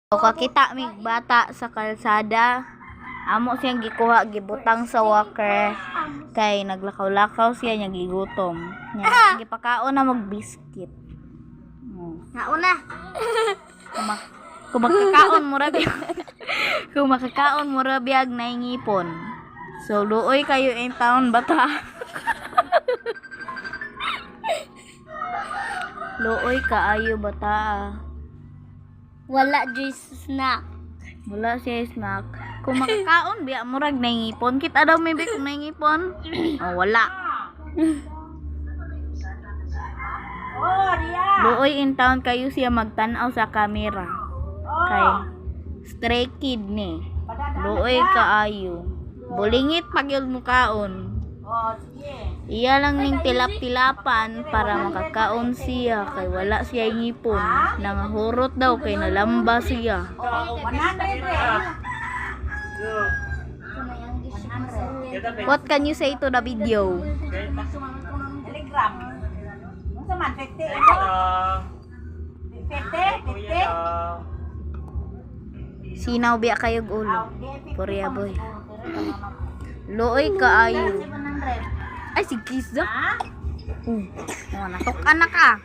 O kakita mig bata sa kalsada, amo siyang gikuha gibutang sa walker kay naglakaw-lakaw siya nya gigutom. Nya gipakaon na mag biscuit. Nauna. Kung makakaon mo ra biyag. Kung makakaon mo ra biyag naingipon. So luoy kayo in town bata. Luoy kaayo bata. Wala juice snack. Wala siya snack. Kung makakaon, biya murag naingipon. Kita daw may kung naingipon. Oh, wala. Luoy in town kayo siya magtanaw sa camera. Kay stray kid ni. Luoy kaayo. Bulingit pag yung mukaon. Iya lang ning tilap-tilapan para makakaon siya kay wala siya ngipon. Nangahurot daw kay nalamba siya. What can you say to the video? Telegram. Unsa man 50? 50? Sinaw biya kayog ulo. Korea boy. Luoy kaayo. Ay si Kiss da. Natok anak ka.